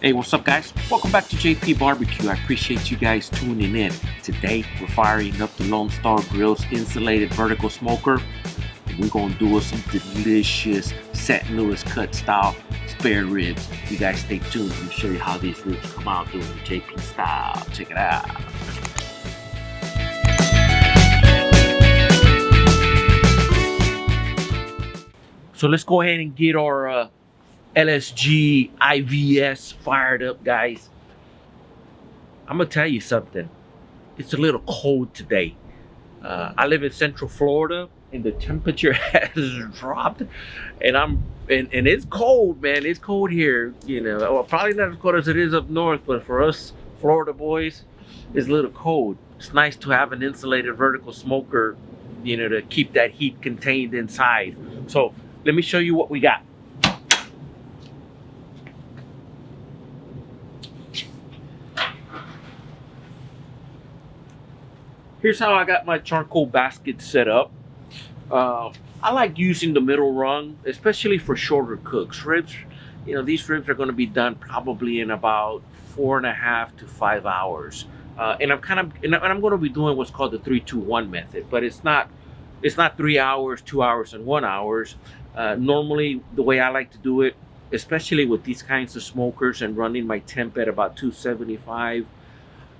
Hey, what's up, guys? Welcome back to J.P.BBQ. I appreciate you guys tuning in. Today, we're firing up the Lone Star Grillz Insulated Vertical Smoker. We're going to do some delicious St. Louis cut style spare ribs. You guys stay tuned. I'm going to show you how these ribs come out doing the JP style. Check it out. So let's go ahead and get our LSG IVS fired up, guys. I'm gonna tell you something. It's a little cold today. I live in Central Florida, and the temperature has dropped, and it's cold, man. It's cold here. You know, well, probably not as cold as it is up north, but for us Florida boys, it's a little cold. It's nice to have an insulated vertical smoker, you know, to keep that heat contained inside. So let me show you what we got. Here's how I got my charcoal basket set up. I like using the middle rung, especially for shorter cooks. Ribs, you know, these ribs are going to be done probably in about 4.5 to 5 hours. And I'm going to be doing what's called the 3-2-1 method, but it's not 3 hours, 2 hours, and 1 hour. Normally, the way I like to do it, especially with these kinds of smokers and running my temp at about 275,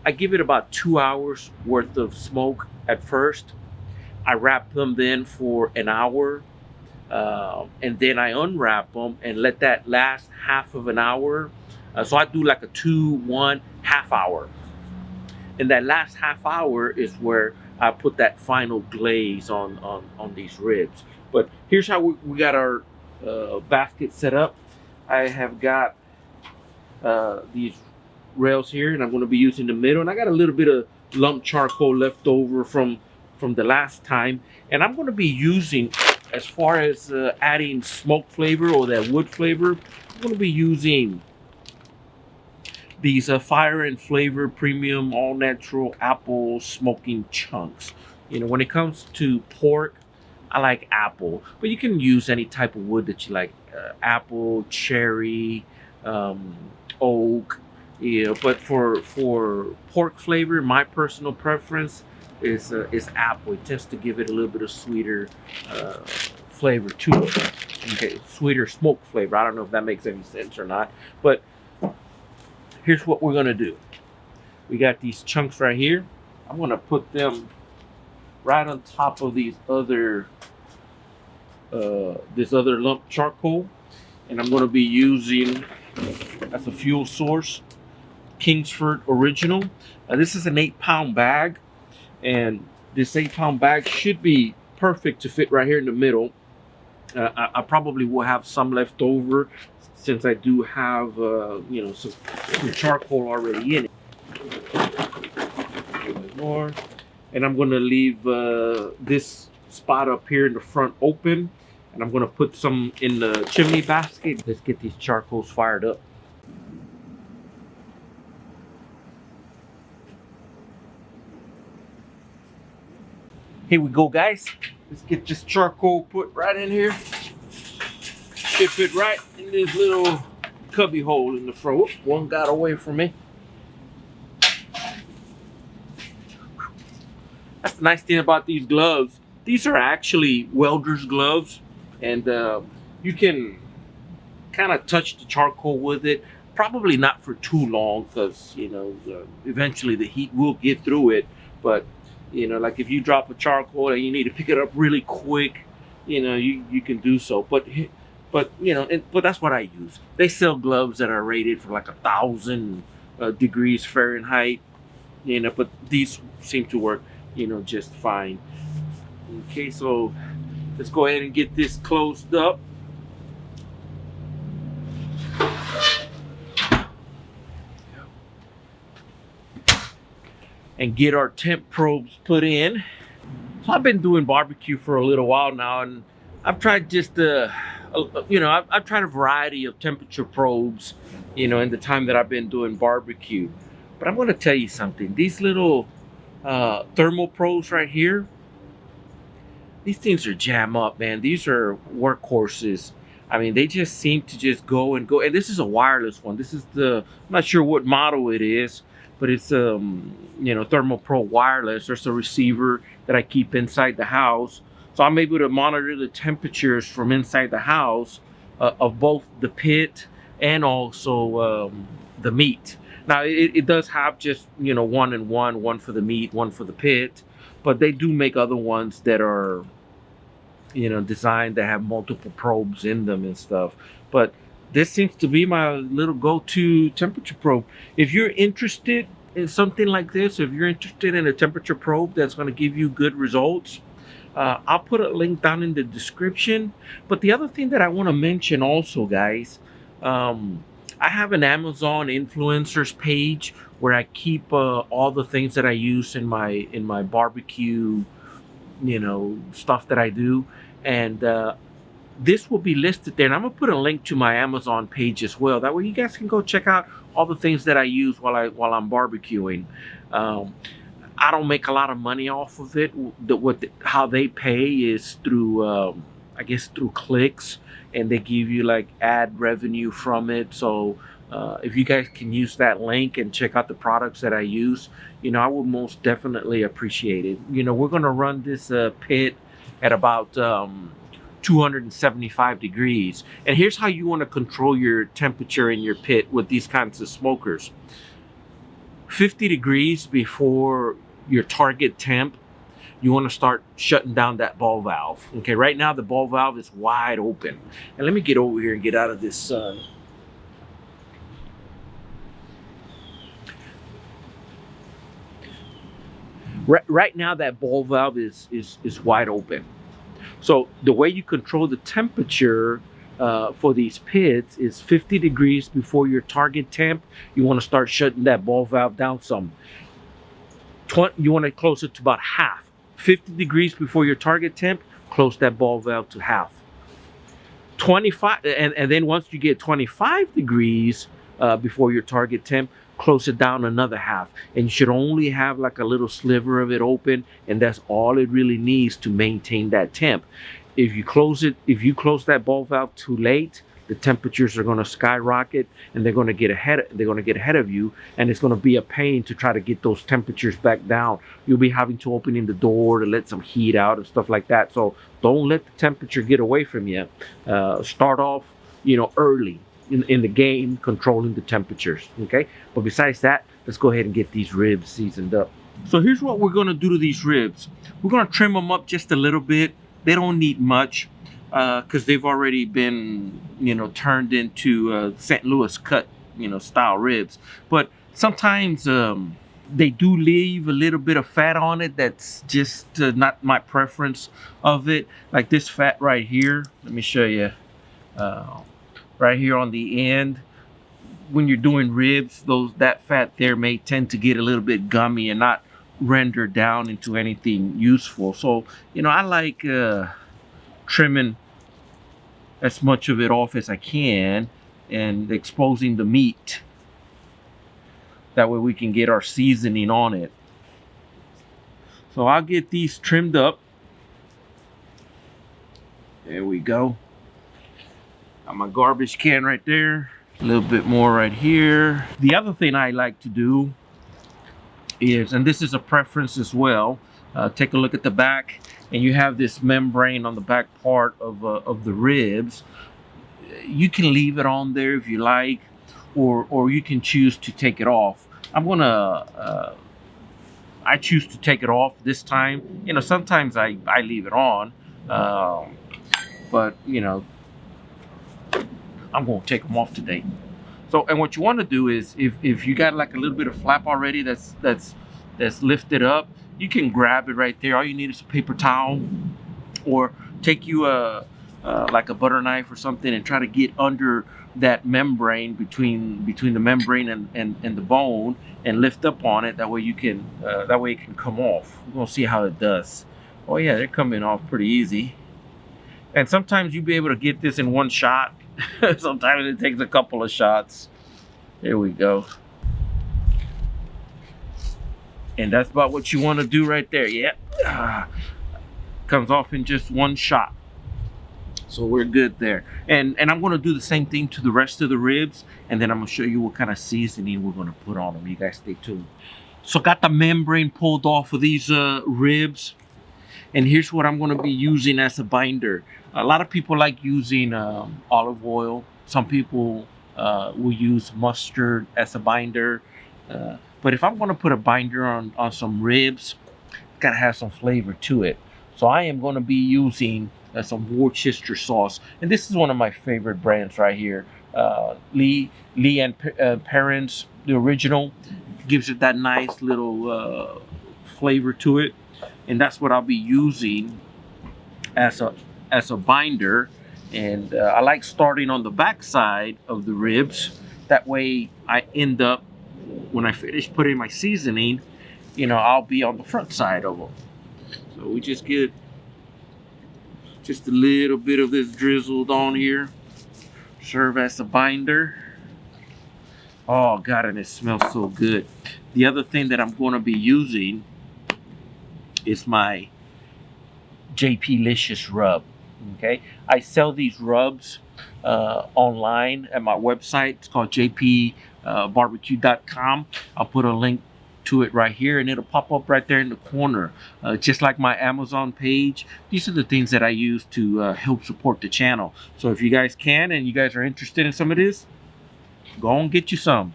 I give it about 2 hours worth of smoke at first. I wrap them then for an hour, and then I unwrap them and let that last half of an hour. So I do like a 2-1 half hour. And that last half hour is where I put that final glaze on these ribs. But here's how we got our basket set up. I have got these rails here, and I'm going to be using the middle, and I got a little bit of lump charcoal left over from the last time, and I'm going to be using, as far as adding smoke flavor or that wood flavor, I'm going to be using these Fire and Flavor Premium All Natural Apple Smoking Chunks. You know, when it comes to pork, I like apple, but you can use any type of wood that you like, apple, cherry, oak. Yeah, but for pork flavor, my personal preference is apple. It tends to give it a little bit of sweeter flavor to it. Okay, sweeter smoke flavor. I don't know if that makes any sense or not, but here's what we're gonna do. We got these chunks right here. I'm gonna put them right on top of these other this other lump charcoal, and I'm gonna be using as a fuel source Kingsford Original. This is an 8-pound bag, and this 8-pound bag should be perfect to fit right here in the middle. I probably will have some left over since I do have you know, some charcoal already in it. A bit more, and I'm going to leave this spot up here in the front open, and I'm going to put some in the chimney basket. Let's get these charcoals fired up. Here we go, guys. Let's get this charcoal put right in here. Should fit right in this little cubby hole in the front. Whoop, one got away from me. That's the nice thing about these gloves. These are actually welder's gloves, and you can kind of touch the charcoal with it. Probably not for too long, because you know eventually the heat will get through it. But you know, like if you drop a charcoal and you need to pick it up really quick, you know, you can do so. But you know, but that's what I use. They sell gloves that are rated for like 1,000 degrees Fahrenheit, you know, but these seem to work, you know, just fine. Okay, so let's go ahead and get this closed up. And get our temp probes put in. So I've been doing barbecue for a little while now, and I've tried just you know, I've tried a variety of temperature probes, you know, in the time that I've been doing barbecue. But I'm going to tell you something. These little thermal probes right here, these things are jam up, man. These are workhorses. I mean, they just seem to just go and go. And this is a wireless one. This is I'm not sure what model it is, but it's Thermal Pro wireless. There's a receiver that I keep inside the house, so I'm able to monitor the temperatures from inside the house of both the pit and also the meat. Now it does have just one and one for the meat, one for the pit, but they do make other ones that are designed to have multiple probes in them and stuff. But this seems to be my little go-to temperature probe. If you're interested in something like this, if you're interested in a temperature probe that's going to give you good results, I'll put a link down in the description. But the other thing that I want to mention also, guys, I have an Amazon influencers page where I keep all the things that I use in my barbecue, stuff that I do, and this will be listed there. And I'm gonna put a link to my Amazon page as well. That way, you guys can go check out all the things that I use while I'm barbecuing. I don't make a lot of money off of it. How they pay is through, I guess, through clicks, and they give you like ad revenue from it. So if you guys can use that link and check out the products that I use, I would most definitely appreciate it. We're gonna run this pit at about 275 degrees. And here's how you want to control your temperature in your pit with these kinds of smokers. 50 degrees before your target temp, you want to start shutting down that ball valve. Okay, right now the ball valve is wide open. And let me get over here and get out of this sun. Right now that ball valve is wide open. So the way you control the temperature for these pits is 50 degrees before your target temp. You want to start shutting that ball valve down some. You want to close it to about half. 50 degrees before your target temp, close that ball valve to half. 25, and then once you get 25 degrees before your target temp, close it down another half. And you should only have like a little sliver of it open, and that's all it really needs to maintain that temp. If you close that ball valve too late, the temperatures are going to skyrocket, and they're going to get ahead of you, and it's going to be a pain to try to get those temperatures back down. You'll be having to open in the door to let some heat out and stuff like that. So don't let the temperature get away from you. Start off early in the game, controlling the temperatures. Okay, but besides that, let's go ahead and get these ribs seasoned up. So here's what we're going to do to these ribs. We're going to trim them up just a little bit. They don't need much because they've already been turned into St. Louis cut style ribs. But sometimes they do leave a little bit of fat on it. That's just not my preference of it. Like this fat right here, let me show you. Right here on the end, when you're doing ribs, that fat there may tend to get a little bit gummy and not render down into anything useful. So I like trimming as much of it off as I can and exposing the meat. That way we can get our seasoning on it. So I'll get these trimmed up. There we go. Got my garbage can right there. A little bit more right here. The other thing I like to do is, and this is a preference as well, take a look at the back, and you have this membrane on the back part of the ribs. You can leave it on there if you like, or you can choose to take it off. I choose to take it off this time. Sometimes I leave it on, but I'm gonna take them off today. So, and what you want to do is, if you got like a little bit of flap already that's lifted up, you can grab it right there. All you need is a paper towel, or take you like a butter knife or something and try to get under that membrane between the membrane and the bone and lift up on it. That way it can come off. We're gonna see how it does. Oh yeah, they're coming off pretty easy. And sometimes you'll be able to get this in one shot. Sometimes it takes a couple of shots. There we go. And that's about what you want to do right there. Yeah. Comes off in just one shot. So we're good there. And I'm gonna do the same thing to the rest of the ribs, and then I'm gonna show you what kind of seasoning we're gonna put on them. You guys stay tuned. So got the membrane pulled off of these ribs, and here's what I'm gonna be using as a binder. A lot of people like using olive oil. Some people will use mustard as a binder. But if I'm gonna put a binder on some ribs, it's gotta have some flavor to it. So I am gonna be using some Worcester sauce, and this is one of my favorite brands right here. Lee and Perrins, the original, gives it that nice little flavor to it, and that's what I'll be using as a binder. And I like starting on the back side of the ribs. That way I end up, when I finish putting my seasoning, you know, I'll be on the front side of them. So we just get just a little bit of this drizzled on here. Serve as a binder. Oh God, and it smells so good. The other thing that I'm going to be using is my JP Licious rub. Okay, I sell these rubs online at my website. It's called JP.BBQ.com. I'll put a link to it right here, and it'll pop up right there in the corner, just like my Amazon page. These are the things that I use to help support the channel. So if you guys can and you guys are interested in some of this, go and get you some.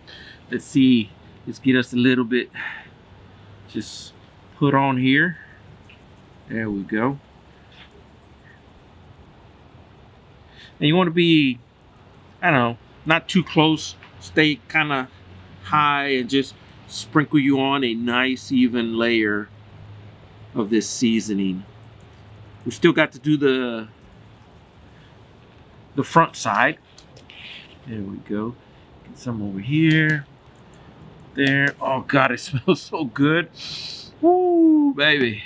Let's see, let's get us a little bit just put on here. There we go. And you want to be, I don't know, not too close. Stay kind of high and just sprinkle you on a nice even layer of this seasoning. We still got to do the front side. There we go. Get some over here. There. Oh God, it smells so good. Woo, baby.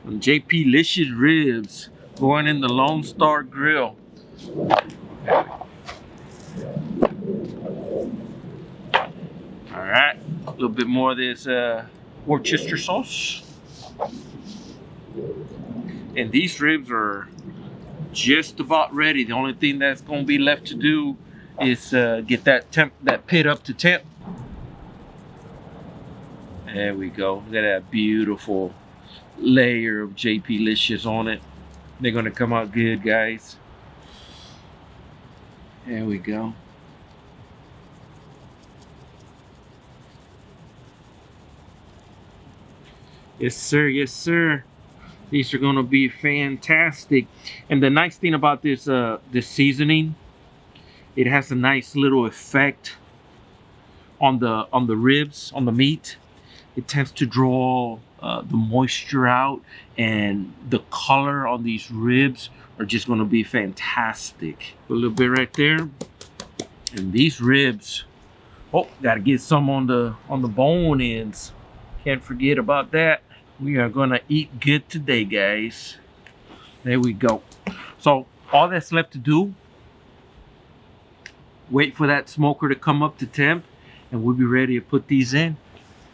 JP Licious ribs going in the Lone Star Grill. All right, a little bit more of this Worcester sauce. And these ribs are just about ready. The only thing that's going to be left to do is get that pit up to temp. There we go. Look at that beautiful layer of JP Licious on it. They're gonna come out good, guys. There we go. Yes sir, yes sir. These are gonna be fantastic. And the nice thing about this this seasoning, it has a nice little effect on the ribs, on the meat. It tends to draw the moisture out, and the color on these ribs are just going to be fantastic. A little bit right there, and these ribs, oh, gotta get some on the bone ends. Can't forget about that. We are gonna eat good today, guys. There we go. So all that's left to do, wait for that smoker to come up to temp, and we'll be ready to put these in.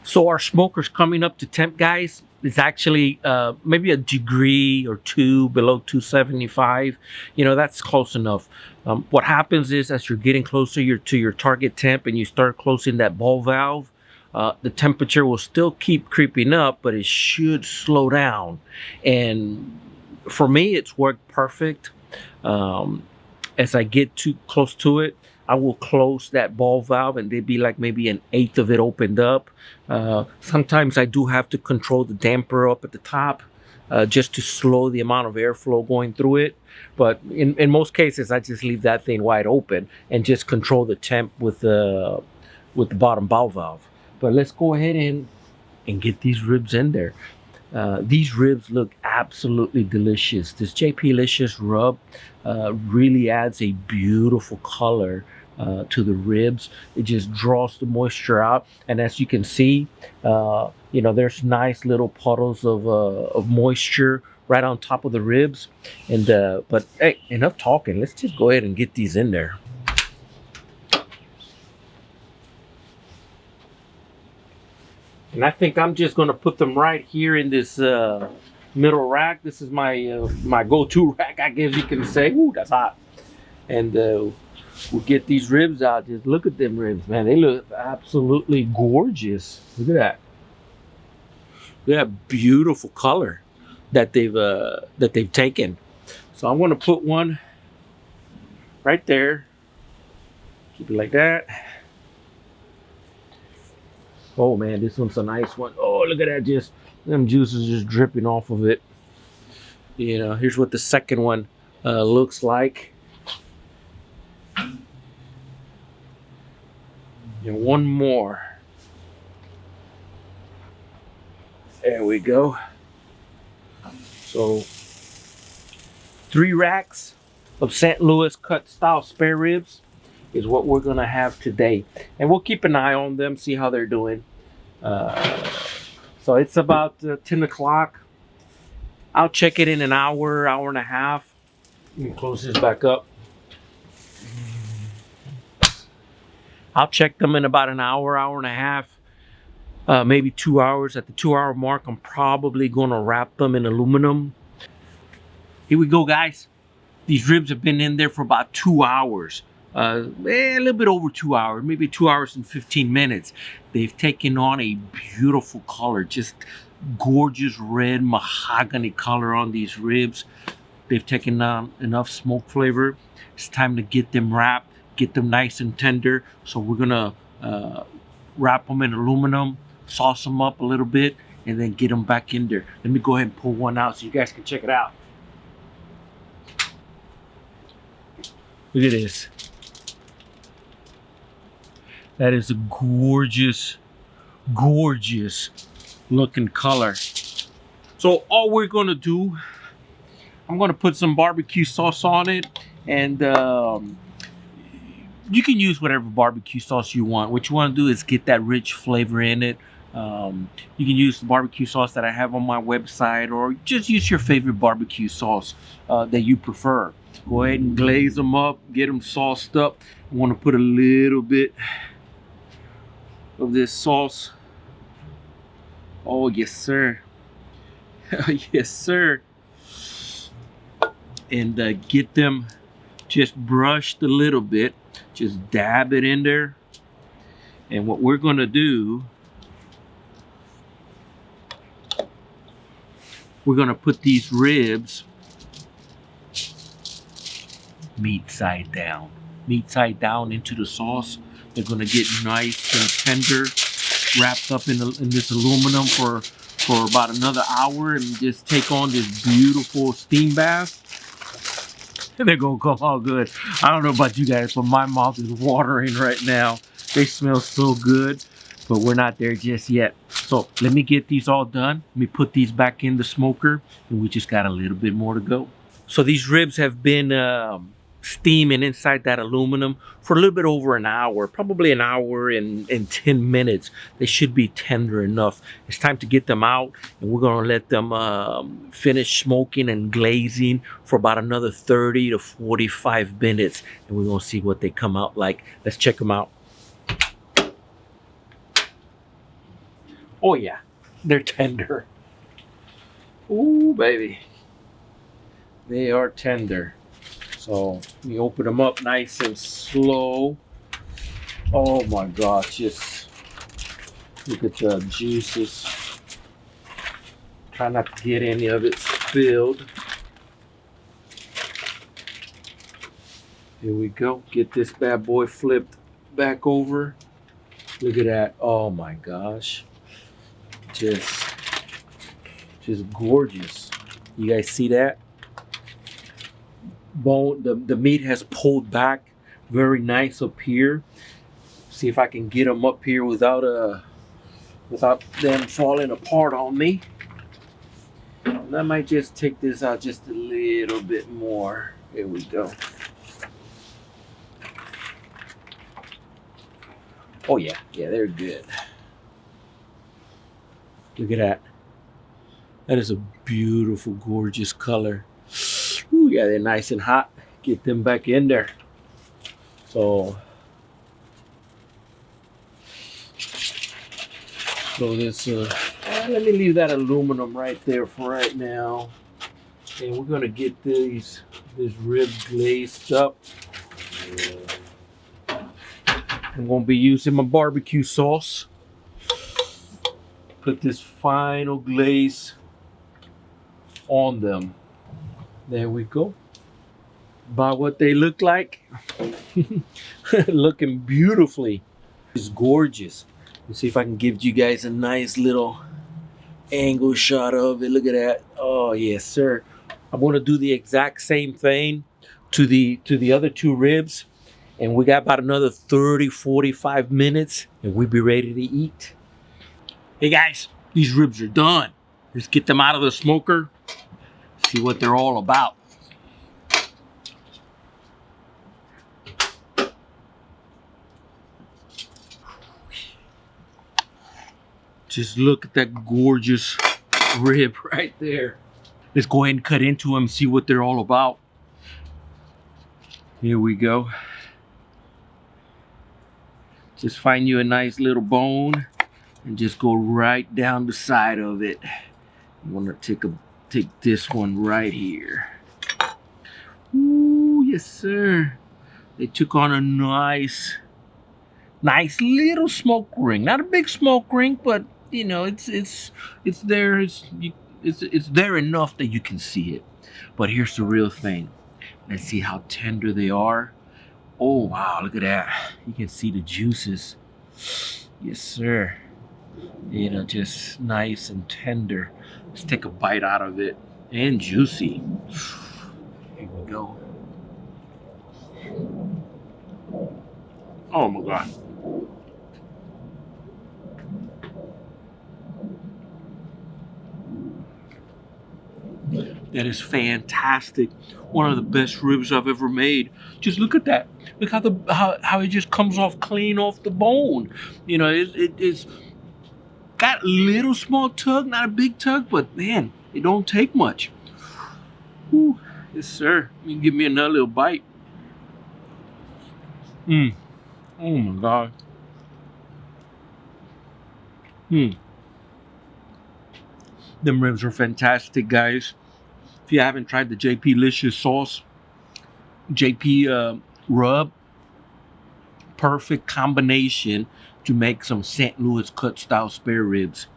So our smoker's coming up to temp, guys. It's actually maybe a degree or two below 275. You know, that's close enough. What happens is, as you're getting closer to your target temp and you start closing that ball valve, the temperature will still keep creeping up, but it should slow down. And for me, it's worked perfect. As I get too close to it, I will close that ball valve, and they'd be like maybe an eighth of it opened up. Sometimes I do have to control the damper up at the top just to slow the amount of airflow going through it. But in most cases, I just leave that thing wide open and just control the temp with the bottom ball valve. But let's go ahead and get these ribs in there. These ribs look absolutely delicious. This JP Licious rub really adds a beautiful color to the ribs. It just draws the moisture out, and as you can see, you know, there's nice little puddles of moisture right on top of the ribs. And but hey, enough talking. Let's just go ahead and get these in there. And I think I'm just gonna put them right here in this middle rack. This is my my go-to rack, I guess you can say. Ooh, that's hot. And we'll get these ribs out. Just look at them ribs, man. They look absolutely gorgeous. Look at that. Look at that beautiful color that they've taken. So I'm gonna put one right there. Keep it like that. Oh man, this one's a nice one. Oh, look at that, just them juices just dripping off of it. You know, here's what the second one looks like. And one more. There we go. So 3 racks of St. Louis cut style spare ribs is what we're gonna have today, and we'll keep an eye on them, see how they're doing. So it's about 10 o'clock. I'll check it in an hour, hour and a half. Let me close this back up. I'll check them in about an hour, hour and a half, maybe 2 hours. At the 2-hour mark, I'm probably gonna wrap them in aluminum. Here we go, guys. These ribs have been in there for about 2 hours. A little bit over 2 hours, maybe 2 hours and 15 minutes. They've taken on a beautiful color, just gorgeous red mahogany color on these ribs. They've taken on enough smoke flavor. It's time to get them wrapped, get them nice and tender. So we're gonna wrap them in aluminum, sauce them up a little bit, and then get them back in there. Let me go ahead and pull one out so you guys can check it out. Look at this. That is a gorgeous, gorgeous looking color. So all we're gonna do, I'm gonna put some barbecue sauce on it, and you can use whatever barbecue sauce you want. What you wanna do is get that rich flavor in it. You can use the barbecue sauce that I have on my website, or just use your favorite barbecue sauce that you prefer. Go ahead and glaze them up, get them sauced up. I wanna put a little bit of this sauce. Oh yes sir. Yes sir. And get them just brushed a little bit. Just dab it in there. And what we're gonna do, we're gonna put these ribs meat side down into the sauce. They're gonna get nice and tender, wrapped up in this aluminum for about another hour, and just take on this beautiful steam bath. And they're gonna come all good. I don't know about you guys, but my mouth is watering right now. They smell so good, but we're not there just yet. So let me get these all done. Let me put these back in the smoker, and we just got a little bit more to go. So these ribs have been steaming inside that aluminum for a little bit over an hour, probably an hour and 10 minutes. They should be tender enough. It's time to get them out, and we're gonna let them finish smoking and glazing for about another 30 to 45 minutes, and we're gonna see what they come out like. Let's check them out. Oh yeah, they're tender. Ooh, baby. They are tender. So let me open them up nice and slow. Oh my gosh, just look at the juices. Try not to get any of it spilled. Here we go. Get this bad boy flipped back over. Look at that. Oh my gosh. Just gorgeous. You guys see that? Bone, the meat has pulled back very nice up here. See if I can get them up here without them falling apart on me. And I might just take this out just a little bit more. Here we go. Oh yeah, they're good. Look at that. That is a beautiful, gorgeous color. Ooh, yeah, they're nice and hot. Get them back in there. So this, Let me leave that aluminum right there for right now. And we're gonna get this rib glazed up. I'm gonna be using my barbecue sauce. Put this final glaze on them. There we go. About what they look like. Looking beautifully. It's gorgeous. Let's see if I can give you guys a nice little angle shot of it. Look at that. Oh yes, sir. I'm gonna do the exact same thing to the other two ribs, and we got about another 30-45 minutes and we'll be ready to eat. Hey guys, these ribs are done. Let's get them out of the smoker, see what they're all about. Just look at that gorgeous rib right there. Let's go ahead and cut into them, see what they're all about. Here we go. Just find you a nice little bone and just go right down the side of it. You want to take this one right here. Ooh, yes sir. They took on a nice little smoke ring. Not a big smoke ring, but you know, it's there. It's there enough that you can see it. But here's the real thing. Let's see how tender they are. Oh wow, look at that. You can see the juices. Yes sir. You know, just nice and tender. Let's take a bite out of it. And juicy. Here we go. Oh my God. That is fantastic. One of the best ribs I've ever made. Just look at that. Look how it just comes off clean off the bone. You know, it's got a little small tug, not a big tug, but man, it don't take much. Whew. Yes, sir. You can give me another little bite. Oh my God. Them ribs are fantastic, guys. If you haven't tried the JP Licious sauce, JP rub, perfect combination to make some St. Louis cut style spare ribs.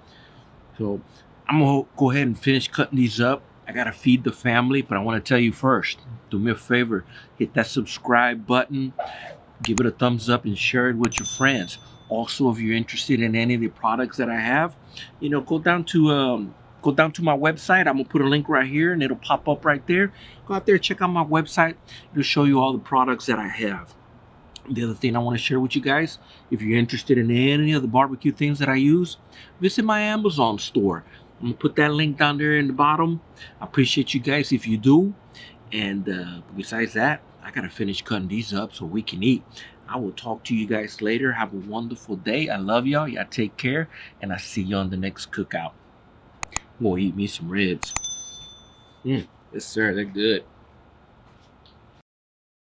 So I'm gonna go ahead and finish cutting these up. I gotta feed the family, but I want to tell you first, do me a favor, hit that subscribe button, give it a thumbs up and share it with your friends. Also, if you're interested in any of the products that I have, you know, go down to my website. I'm gonna put a link right here and it'll pop up right there. Go out there, check out my website. It'll show you all the products that I have. The other thing I want to share with you guys, if you're interested in any of the barbecue things that I use, visit my Amazon store. I'm gonna put that link down there in the bottom. I appreciate you guys if you do. And besides that, I gotta finish cutting these up so we can eat. I will talk to you guys later. Have a wonderful day. I love y'all. Y'all take care, and I see you on the next cookout. I'm gonna eat me some ribs. Yes, sir. They're good.